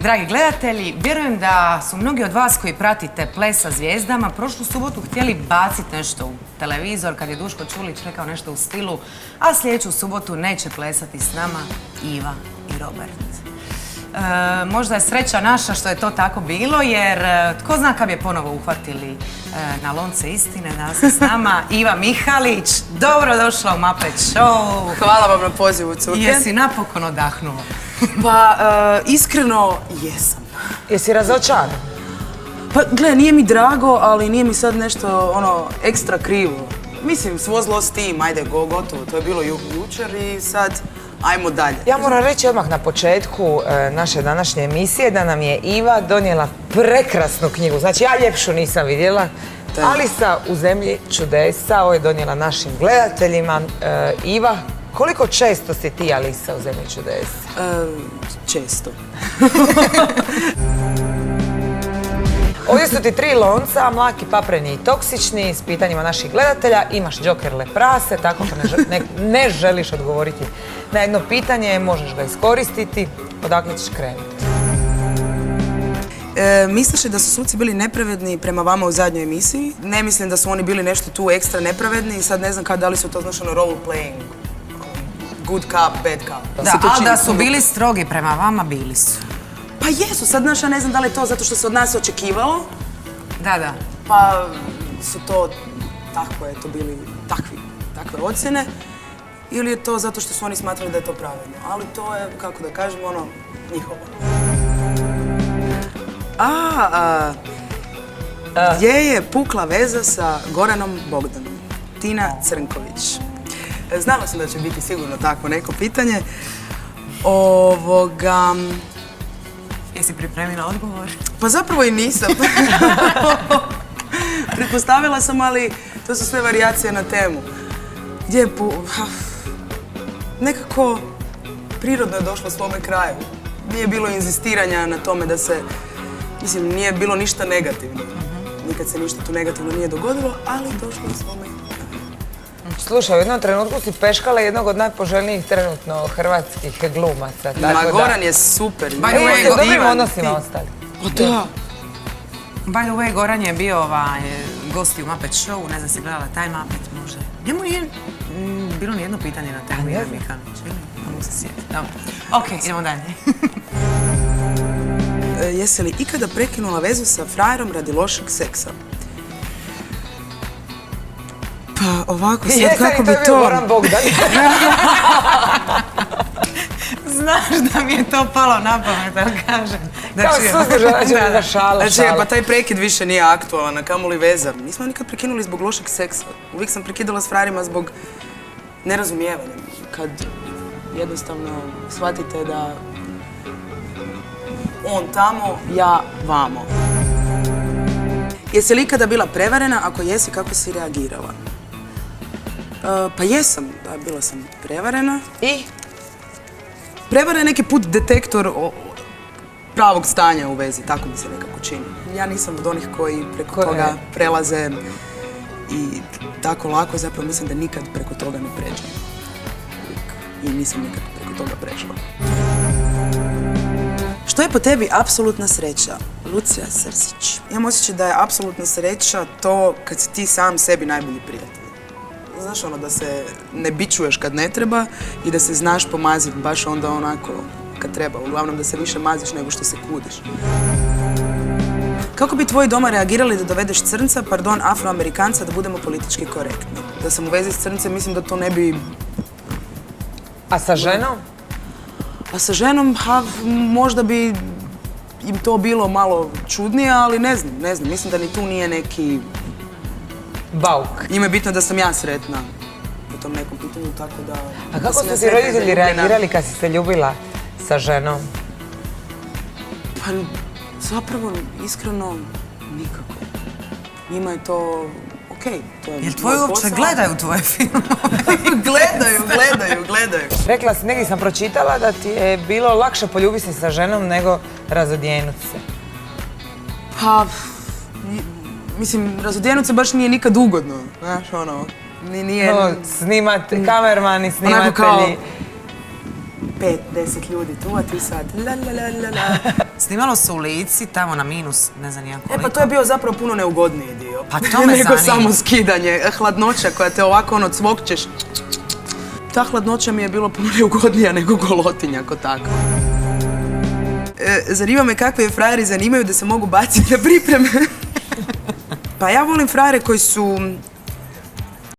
Dragi gledatelji, vjerujem da su mnogi od vas koji pratite Ples sa zvijezdama prošlu subotu htjeli baciti nešto u televizor kad je Duško Čulić rekao nešto u stilu, a sljedeću subotu neće plesati s nama Iva i Robert. Možda je sreća naša što je to tako bilo, jer tko zna kad je ponovo uhvatili na lonce istine. Danas je s nama Iva Mihalić. Dobrodošla u Muppet Show. Hvala vam na pozivu, curke. Jesi napokon odahnula? Pa, iskreno, jesam. Jesi razočaran? Pa, gle, nije mi drago, ali nije mi sad nešto, ekstra krivo. Mislim, svozlo s tim, ajde, gotovo. To je bilo jučer i sad, ajmo dalje. Ja moram reći odmah na početku naše današnje emisije da nam je Iva donijela prekrasnu knjigu. Znači, ja ljepšu nisam vidjela. Alisa u zemlji čudesa, ovo je donijela našim gledateljima. Iva, koliko često si ti Alisa u zemlji čudesa? Često. Ovdje su ti 3 lonca, mlaki, papreni i toksični, s pitanjima naših gledatelja. Imaš džokerle prase, tako što ne želiš odgovoriti na jedno pitanje, možeš ga iskoristiti. Odakle ćeš krenuti? Misliš li da su suci bili nepravedni prema vama u zadnjoj emisiji? Ne mislim da su oni bili nešto tu ekstra nepravedni i sad ne znam da li su to znaš role playing. Good cop, bad cop. Da, ali da su bili strogi prema vama, bili su. Pa jesu, sad znaš, ja ne znam da li je to zato što se od nas očekivalo. Da. Pa su to, bili takve ocjene. Ili je to zato što su oni smatrali da je to pravedno. Ali to je, kako da kažem, njihovo. Gdje je pukla veza sa Goranom Bogdanom? Tina Crnković. Znala sam da će biti sigurno takvo neko pitanje. Jesi pripremila odgovor? Pa zapravo i nisam. Pretpostavila sam, ali to su sve varijacije na temu. Gdje je nekako prirodno je došlo svome kraju. Nije bilo inzistiranja na tome da se, mislim, nije bilo ništa negativno. Nikad se ništa tu negativno nije dogodilo, ali došlo je svome kraju. Slušaj, u jednom trenutku si peškala jednog od najpoželjnijih trenutno hrvatskih glumaca. Ma, Goran je super. U dobrim odnosima ostali. Da. By the way, Goran je bio gost u Muppet Show, ne znam si gledala taj Muppet možda. Njemu nije bilo nijedno pitanje na temu Ive Mihalić, ili? Ne mogu se sjetiti. Dobro. Ok, idemo dalje. Jesi li ikada prekinula vezu sa frajerom radi lošeg seksa? Pa ovako, sad kako bi to... Jesi li to bio Goran Bogdan? Znaš da mi je to palo na pamet, da kažem. Kao suzdržana šala. Znači, pa taj prekid više nije aktualan, a kamoli veza. Nismo nikad prekinuli zbog lošeg seksa. Uvijek sam prekidala s frajerima zbog nerazumijevanja. Kad jednostavno shvatite da on tamo, ja vamo. Jesi li ikada bila prevarena? Ako jesi, kako si reagirala? Pa jesam, da, bila sam prevarena. I? Prevara je neki put detektor pravog stanja u vezi, tako mi se nekako čini. Ja nisam od onih koji preko toga prelaze i tako lako, zapravo mislim da nikad preko toga ne pređem. I nisam nikad preko toga prešla. Što je po tebi apsolutna sreća? Lucija Srsić. Imam osjećaj da je apsolutna sreća to kad si ti sam sebi najbolji prijatelj. Znaš da se ne bičuješ kad ne treba i da se znaš pomaziti baš onda onako kad treba. Uglavnom da se više maziš nego što se kudiš. Kako bi tvoji doma reagirali da dovedeš crnca, afroamerikanca, da budemo politički korektni? Da sam u vezi s crncem, mislim da to ne bi... A sa ženom? A sa ženom, možda bi im to bilo malo čudnije, ali ne znam. Mislim da ni tu nije neki... Bauk. Njima je bitno da sam ja sretna po tom nekom pitanju, tako da... A kako su ti roditelji reagirali kad si se ljubila sa ženom? Pa, zapravo, iskreno, nikako. Njima je to okej. Jel tvoji uopće gledaju tvoje filmove? Gledaju. Rekla si, negdje sam pročitala da ti je bilo lakše poljubiti se sa ženom nego razodjenuti se. Pa... Mislim, razodjenut se baš nije nikad ugodno, znaš, nije... Snimati, kamermani, snimatelji. 5-10 ljudi tu, a ti sad la la la la la. Snimalo se u Lici, tamo na minus, ne znam nijako koliko. Pa to je bio zapravo puno neugodniji dio. Pa to me nego zanima. samo skidanje, hladnoća koja te ovako cvokćeš. Ta hladnoća mi je bilo puno neugodnija nego golotinja ko tako. Zanima me kakve je frajeri zanimaju da se mogu baciti na pripreme. Pa ja volim frajere koji su